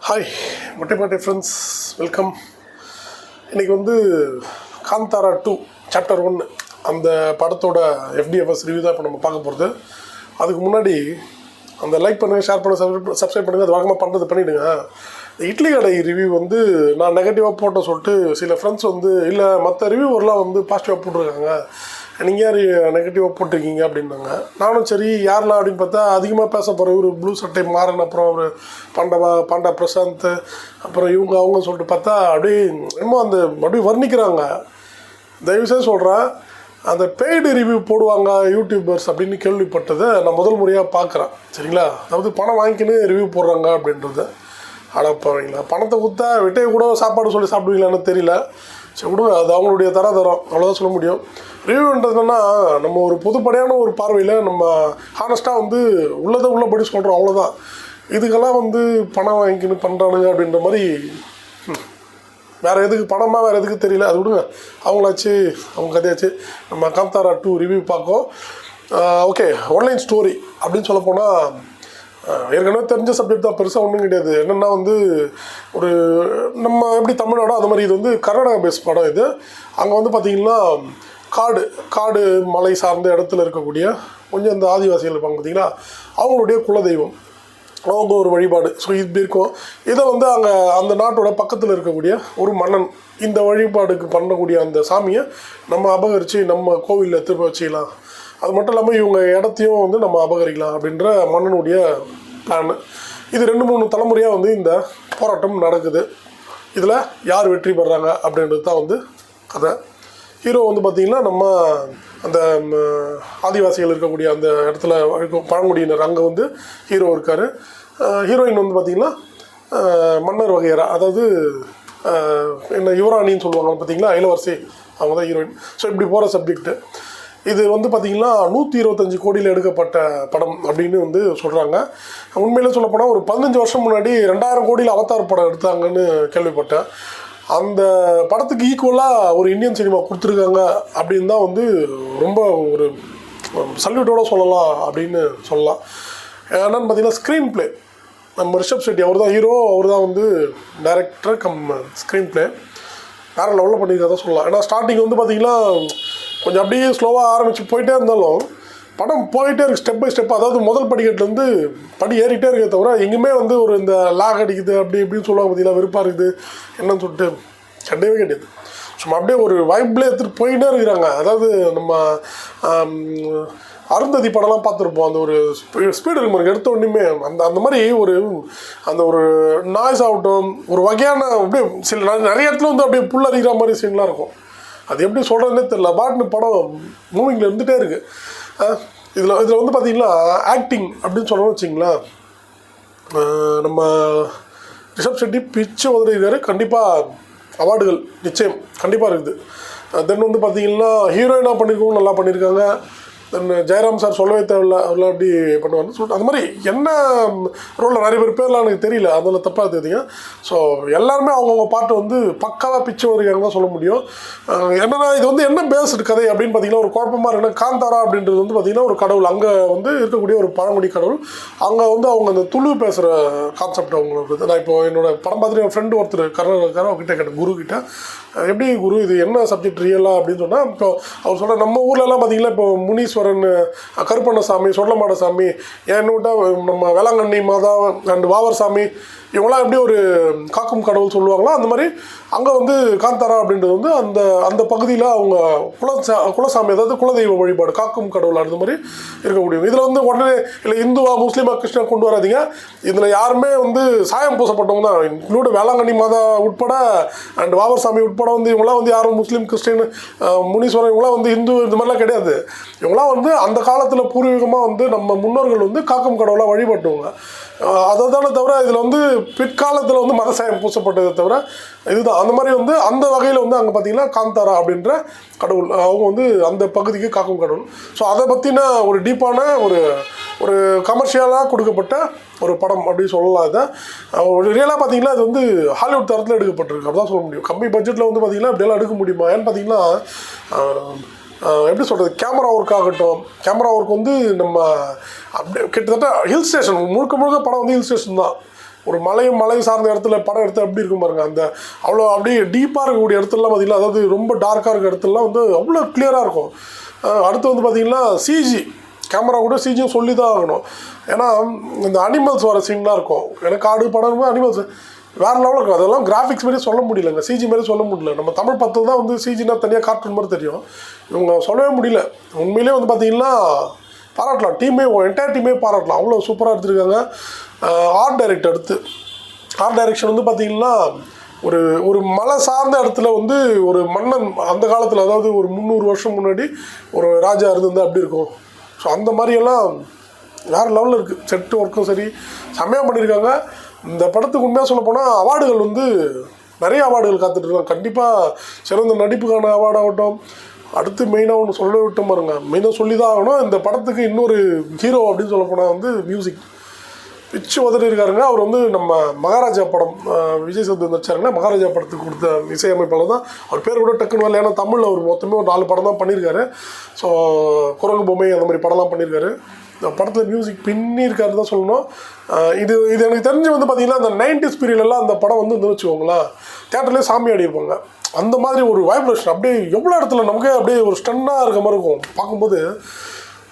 Hi மொட்டைப்பாட்டை friends, welcome. இன்றைக்கி வந்து Kantara 2 chapter 1 அந்த படத்தோட FDFS ரிவ்யூ தான் இப்போ நம்ம பார்க்க போகிறது. அதுக்கு முன்னாடி அந்த லைக் பண்ணுங்கள், ஷேர் பண்ணுங்கள், சப்ஸ்கிரைப் பண்ணுங்கள். அது வழக்கமாக பண்ணுறது பண்ணிவிடுங்க. இட்லி கடை ரிவ்யூ வந்து நான் நெகட்டிவாக போட்ட சொல்லிட்டு சில ஃப்ரெண்ட்ஸ் வந்து இல்லை மற்ற ரிவ்யூவர்லாம் வந்து பாசிட்டிவாக போட்டிருக்காங்க, நீங்கள் யார் நெகட்டிவாக போட்டிருக்கீங்க அப்படின்னாங்க. நானும் சரி யாரெலாம் அப்படின்னு பார்த்தா அதிகமாக பேச போகிற ஒரு ப்ளூ சட்டை மாறன், அப்புறம் ஒரு பாண்டா பிரசாந்த், அப்புறம் அவங்க சொல்லிட்டு பார்த்தா அப்படியே என்னமோ அந்த அப்படியே வர்ணிக்கிறாங்க. தயவுசெய்து சொல்கிறேன், அந்த பெய்டு ரிவ்யூ போடுவாங்க யூடியூபர்ஸ் அப்படின்னு கேள்விப்பட்டதை நான் முதல் முறையாக பார்க்குறேன். சரிங்களா? அதாவது பணம் வாங்கிக்கின்னு ரிவ்யூ போடுறாங்க அப்படின்றது. அடப்பாவீங்களா, பணத்தை கொடுத்தா விட்டையை கூட சாப்பாடு சொல்லி சாப்பிடுவீங்களான்னு தெரியல. சரி விடுங்க, அது அவங்களுடைய தரம் அவ்வளோதான் சொல்ல முடியும். ரிவ்யூன்றதுன்னா நம்ம ஒரு பொதுப்படையான ஒரு பார்வையில் நம்ம ஹானஸ்ட்டாக வந்து உள்ளதை உள்ளபடி சொல்கிறோம், அவ்வளோதான். இதுக்கெல்லாம் வந்து பணம் வாங்கிக்கின்னு பண்ணுறானுங்க அப்படின்ற மாதிரி வேறு எதுக்கு பணமாக வேறு எதுக்கு தெரியல. அது விடுங்க, அவங்களாச்சு அவங்க கதையாச்சு. நம்ம காந்தாரா 2 ரிவ்யூ பார்க்கோம். ஓகே, ஆன்லைன் ஸ்டோரி அப்படின்னு சொல்ல போனால் ஏற்கனவே தெரிஞ்ச சப்ஜெக்ட் தான், பெருசாக ஒன்றும் கிடையாது. என்னென்னா வந்து ஒரு நம்ம எப்படி தமிழ்நாடோ அது மாதிரி இது வந்து கர்நாடகா பேஸ் படம். இது அங்கே வந்து பார்த்திங்கன்னா காடு மலை சார்ந்த இடத்துல இருக்கக்கூடிய கொஞ்சம் இந்த ஆதிவாசிகள் இருப்பாங்க பார்த்திங்களா, அவங்களுடைய குலதெய்வம், அவங்க ஒரு வழிபாடு. ஸோ இப்படி இருக்கும். இதை வந்து அங்கே அந்த நாட்டோட பக்கத்தில் இருக்கக்கூடிய ஒரு மன்னன் இந்த வழிபாடுக்கு பண்ணக்கூடிய அந்த சாமியை நம்ம அபகரித்து நம்ம கோவிலில் திரும்ப வச்சுக்கலாம், அது மட்டும் இல்லாமல் இவங்க இடத்தையும் வந்து நம்ம அபகரிக்கலாம் அப்படின்ற மன்னனுடைய பிளான். இது 2-3 தலைமுறையாக வந்து இந்த போராட்டம் நடக்குது. இதில் யார் வெற்றி பெறாங்க அப்படின்றது தான் வந்து கதை. ஹீரோ வந்து பார்த்திங்கன்னா நம்ம அந்த ஆதிவாசிகள் இருக்கக்கூடிய அந்த இடத்துல பழங்குடியினர், அங்கே வந்து ஹீரோ இருக்கார். ஹீரோயின் வந்து பார்த்திங்கன்னா மன்னர் வகையரா, அதாவது என்ன யுவராணின்னு சொல்லுவாங்க பார்த்திங்களா, இளவரசி, அவங்க தான் ஹீரோயின். ஸோ இப்படி போகிற சப்ஜெக்ட்டு. இது வந்து பார்த்திங்கன்னா 125 கோடியில் எடுக்கப்பட்ட படம் அப்படின்னு வந்து சொல்கிறாங்க. உண்மையிலே சொல்லப்போனால் ஒரு 15 வருஷம் முன்னாடி 2000 கோடியில் அவதார் படம் எடுத்தாங்கன்னு கேள்விப்பட்டேன். அந்த படத்துக்கு ஈக்குவலாக ஒரு இந்தியன் சினிமா கொடுத்துருக்காங்க அப்படின்னு தான் வந்து ரொம்ப ஒரு சல்யூட்டோடு சொல்லலாம் அப்படின்னு சொல்லலாம். என்னென்னு பார்த்திங்கன்னா ஸ்க்ரீன் ப்ளே, நம்ம ரிஷப் ஷெட்டி அவர் தான் ஹீரோ, அவர் தான் வந்து டைரக்டர் ஸ்க்ரீன் ப்ளே வேறு லெவலில் பண்ணியிருக்கதான் சொல்லலாம். ஏன்னா ஸ்டார்டிங் வந்து பார்த்திங்கன்னா கொஞ்சம் அப்படியே ஸ்லோவாக ஆரம்பித்து போயிட்டே இருந்தாலும் படம் போயிட்டே இருக்குது, ஸ்டெப் பை ஸ்டெப். அதாவது முதல் படிக்கட்டுலேருந்து படி ஏறிட்டே இருக்கே தவிர எங்கேயுமே வந்து ஒரு இந்த லாக் அடிக்குது அப்படி இப்படின்னு சொல்லுவாங்க பார்த்தீங்களா, வெறுப்பாக இருக்குது என்னன்னு சொல்லிட்டு கிடையவே கிடையாது. சும்மா அப்படியே ஒரு வைப்லேயே எடுத்துகிட்டு போயிட்டே இருக்கிறாங்க. அதாவது நம்ம அருந்ததி படம்லாம் பார்த்துருப்போம், அந்த ஒரு ஸ்பீடு இருக்கு மாதிரி எடுத்த உடனே அந்த மாதிரி அந்த ஒரு நாய்ஸ் ஆகட்டும், ஒரு வகையான அப்படியே சில நிறைய இடத்துல வந்து அப்படியே புல் அடிக்கிற மாதிரி சீன்லாம் இருக்கும். அது எப்படி சொல்கிறதுனே தெரியல, பாட்னு படம் மூவிங்கில் இருந்துகிட்டே இருக்குது. இதில் வந்து பார்த்திங்கன்னா ஆக்டிங் அப்படின்னு சொல்லணும்னு வச்சிங்களேன், நம்ம ரிஷப் ஷெட்டி பிச்சு உதறியிருக்காரு. கண்டிப்பாக அவார்டுகள் நிச்சயம் கண்டிப்பாக இருக்குது. தென் வந்து பார்த்திங்கன்னா ஹீரோயினாக பண்ணியிருக்கவும் நல்லா பண்ணியிருக்காங்க. தென் ஜெயராம் சார் சொல்லவே தேவையில்ல, அவரெல்லாம் எப்படி பண்ணுவார்னு சொல்லிட்டு அந்த மாதிரி என்ன ரோலில் நிறைய பேர்லாம் எனக்கு தெரியல, அதில் தப்பாக தெரியுங்க. ஸோ எல்லாருமே அவங்கவுங்க பாட்டு வந்து பக்காவாக பிச்சு வருகிறாங்க தான் சொல்ல முடியும். என்னன்னா இது வந்து என்ன பேஸ்டு கதை அப்படின்னு பார்த்தீங்கன்னா ஒரு குழப்பமாக இருக்குன்னா, காந்தாரா அப்படின்றது வந்து பார்த்திங்கன்னா ஒரு கடவுள், அங்கே வந்து இருக்கக்கூடிய ஒரு பழங்குடி கடவுள். அங்கே வந்து அவங்க அந்த துளு பேசுகிற கான்செப்ட் அவங்களுக்கு. நான் இப்போ என்னோடய படம் பார்த்துட்டு என் ஃப்ரெண்டு ஒருத்தர் கர்நாடகாக்கார அவர்கிட்ட கேட்டேன், குரு கிட்ட, எப்படி குரு இது என்ன சப்ஜெக்ட் ரியலாக அப்படின்னு சொன்னால், இப்போ அவர் சொல்கிற நம்ம ஊர்லலாம் பார்த்திங்கன்னா இப்போ முனீஸ்வரன், கருப்பண்ணசாமி, சொர்ணமாட சாமி, ஏன்னு விட்டால் நம்ம வேளாங்கண்ணி மாதா அண்ட் வாவர் சாமி, இவங்களாம் எப்படி ஒரு காக்கும் கடவுள் சொல்லுவாங்களோ அந்த மாதிரி அங்கே வந்து காந்தாரா அப்படின்றது வந்து அந்த பகுதியில் அவங்க குலசாமி, அதாவது குலதெய்வ வழிபாடு, காக்கும் கடவுள் அந்த மாதிரி இருக்கக்கூடியவங்க. இதில் வந்து உடனே இல்லை இந்துவா முஸ்லீமா கிறிஸ்டினா கொண்டு வராதிங்க, இதில் யாருமே வந்து சாயம் பூசப்பட்டவங்க தான், இன்க்ளூடு வேளாங்கண்ணி மாதா உட்பட அண்ட் வாவர் சாமி உட்பட வந்து இவங்களாம் வந்து யாரும் முஸ்லீம் கிறிஸ்டின் முனீஸ்வரன் இவங்களாம் வந்து இந்து இந்த மாதிரிலாம் கிடையாது. இவங்களாம் வந்து அந்த காலத்தில் பூர்வீகமாக வந்து நம்ம முன்னோர்கள் வந்து காக்கும் கடவுளாக வழிபட்டுவங்க. அதை தானே தவிர இதில் வந்து பிற்காலத்தில் வந்து மதசாயம் பூசப்பட்டதை தவிர இதுதான். அந்த மாதிரி வந்து அந்த வகையில் வந்து அங்கே பார்த்திங்கன்னா காந்தாரா அப்படின்ற கடவுள், அவங்க வந்து அந்த பகுதிக்கு காக்கும் கடவுள். ஸோ அதை பற்றின ஒரு டீப்பான ஒரு கமர்ஷியலாக கொடுக்கப்பட்ட ஒரு படம் அப்படின்னு சொல்லலாம். இதை ரியலாக பார்த்திங்கன்னா அது வந்து ஹாலிவுட் தரத்தில் எடுக்கப்பட்டிருக்கு, அப்படிதான் சொல்ல முடியும். கம்மி பட்ஜெட்டில் வந்து பார்த்திங்கன்னா இப்படியெல்லாம் எடுக்க முடியுமா ஏன்னு பார்த்திங்கன்னா எப்படி சொல்கிறது, கேமரா ஒர்க் ஆகட்டும், கேமரா ஒர்க் வந்து நம்ம அப்படியே கிட்டத்தட்ட ஹில் ஸ்டேஷன் முழுக்க படம் வந்து ஹில் ஸ்டேஷன் தான். ஒரு மலை சார்ந்த இடத்துல படம் எடுத்தால் எப்படி இருக்கும் பாருங்கள். அந்த அவ்வளோ அப்படியே டீப்பாக இருக்கக்கூடிய இடத்துலலாம் பார்த்திங்கன்னா, அதாவது ரொம்ப டார்க்காக இருக்க இடத்துலலாம் வந்து அவ்வளோ கிளியராக இருக்கும். அடுத்து வந்து பார்த்திங்கன்னா சிஜி கேமரா கூட சிஜியும் சொல்லி தான் ஆகணும். ஏன்னா இந்த அனிமல்ஸ் வர சீன்லாம் இருக்கும். எனக்கு காடு படம் அனிமல்ஸ் வேறு லெவலில் இருக்கும். அதெல்லாம் கிராஃபிக்ஸ் மாரி சொல்ல முடியலங்க, சிஜி மாரி சொல்ல முடியல. நம்ம தமிழ் படத்தில் தான் வந்து சிஜினா தனியாக கார்ட்டூன் மாதிரி தெரியும். இவங்க சொல்லவே முடியல. உண்மையிலே வந்து பார்த்திங்கன்னா பாராட்டலாம், டீமே என்டையர் டீமே பாராட்டலாம். அவ்வளோ சூப்பராக எடுத்துருக்காங்க. ஆர்ட் டைரக்ஷன் வந்து பார்த்திங்கன்னா ஒரு மலை சார்ந்த இடத்துல வந்து ஒரு மன்னன் அந்த காலத்தில், அதாவது ஒரு 300 வருஷம் முன்னாடி ஒரு ராஜா இருந்திருந்தால் அப்படி இருக்கும். ஸோ அந்த மாதிரியெல்லாம் வேறு லெவலில் இருக்குது. செட்டு ஒர்க்கும் சரி செம்மையாக பண்ணியிருக்காங்க. இந்த படத்துக்கு உண்மையாக சொல்ல போனால் அவார்டுகள் வந்து நிறைய அவார்டுகள் காத்துட்ருக்காங்க. கண்டிப்பாக சிறந்த நடிப்புக்கான அவார்டாகட்டும். அடுத்து மெயினாக ஒன்று சொல்ல விட்டு பாருங்க, மெயினாக சொல்லி தான் ஆகணும். இந்த படத்துக்கு இன்னொரு ஹீரோ அப்படின்னு சொல்ல போனால் வந்து மியூசிக் பிச்சு உதறி இருக்காருங்க. அவர் வந்து நம்ம மகாராஜா படம் விஜய் சேதுபதி வச்சாருங்கன்னா மகாராஜா படத்துக்கு கொடுத்த இசையமைப்பாளர் தான். அவர் பேர் கூட டக்குன்னு வரல, ஏன்னா தமிழில் அவர் மொத்தமே ஒரு 4 படம் தான் பண்ணியிருக்காரு. ஸோ குரங்கு பொம்மை அந்த மாதிரி படம்லாம் பண்ணியிருக்காரு. இந்த படத்தில் மியூசிக் பின்னிருக்காரு தான் சொல்லணும். இது எனக்கு தெரிஞ்சு வந்து பார்த்திங்கன்னா அந்த 90s பீரியட்லாம் அந்த படம் வந்து வச்சுக்கோங்களேன், தேட்டர்லேயே சாமி ஆடிருப்பாங்க. அந்த மாதிரி ஒரு வைப்ரேஷன் அப்படியே எவ்வளோ இடத்துல நமக்கே அப்படியே ஒரு ஸ்டன்னாக இருக்க மாதிரி இருக்கும். பார்க்கும்போது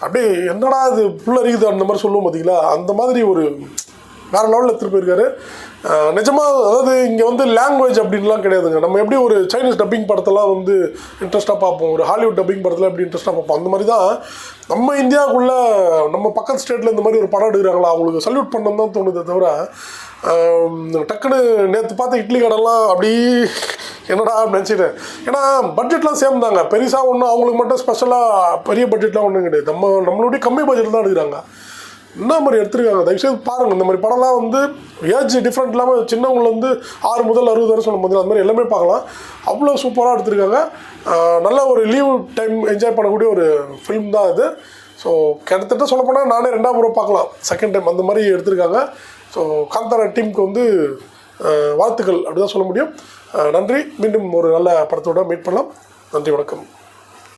அப்படியே என்னடா இது புல்லரிக்குது அந்த மாதிரி சொல்லுவோம் பார்த்தீங்களா, அந்த மாதிரி ஒரு வேறு லெவலில் எடுத்துகிட்டு போயிருக்காரு. நிஜமாக அதாவது இங்கே வந்து லாங்குவேஜ் அப்படின்லாம் கிடையாதுங்க. நம்ம எப்படி ஒரு சைனீஸ் டப்பிங் படத்தெல்லாம் வந்து இன்ட்ரெஸ்ட்டாக பார்ப்போம், ஒரு ஹாலிவுட் டப்பிங் படத்தில் எப்படி இன்ட்ரெஸ்ட்டாக பார்ப்போம், அந்த மாதிரி தான் நம்ம இந்தியாவுக்குள்ளே நம்ம பக்கத்து ஸ்டேட்டில் இந்த மாதிரி ஒரு படம் எடுக்கிறாங்களா அவங்களுக்கு சல்யூட் பண்ணணும் தான் தோணுதே தவிர, டக்குன்னு நேற்று பார்த்த இட்லி கடைலாம் அப்படி என்னடா நினச்சிட்டேன். ஏன்னா பட்ஜெட்லாம் சேம் தாங்க, பெருசாக ஒன்றும் அவங்களுக்கு மட்டும் ஸ்பெஷலாக பெரிய பட்ஜெட்லாம் ஒன்றும் கிடையாது. நம்மளுடைய கம்மி பட்ஜெட் தான் எடுக்கிறாங்க. என்ன மாதிரி எடுத்துருக்காங்க, தயவுசெய்து பாருங்கள். இந்த மாதிரி படம்லாம் வந்து ஏஜ் டிஃப்ரெண்ட் இல்லாமல் சின்னவங்களை வந்து 6 முதல் 60 வரை சொல்லும் போது அந்த மாதிரி எல்லாமே பார்க்கலாம். அவ்வளோ சூப்பராக எடுத்துருக்காங்க. நல்ல ஒரு லீவ் டைம் என்ஜாய் பண்ணக்கூடிய ஒரு ஃபிலிம் தான் இது. ஸோ கிட்டத்தட்ட சொல்ல போனால் நானே 2ஆம் முறை பார்க்கலாம், செகண்ட் டைம் அந்த மாதிரி எடுத்திருக்காங்க. ஸோ காந்தாரா டீமுக்கு வந்து வாழ்த்துக்கள் அப்படி தான் சொல்ல முடியும். நன்றி. மீண்டும் ஒரு நல்ல படத்தோடு மீட் பண்ணலாம். நன்றி, வணக்கம்.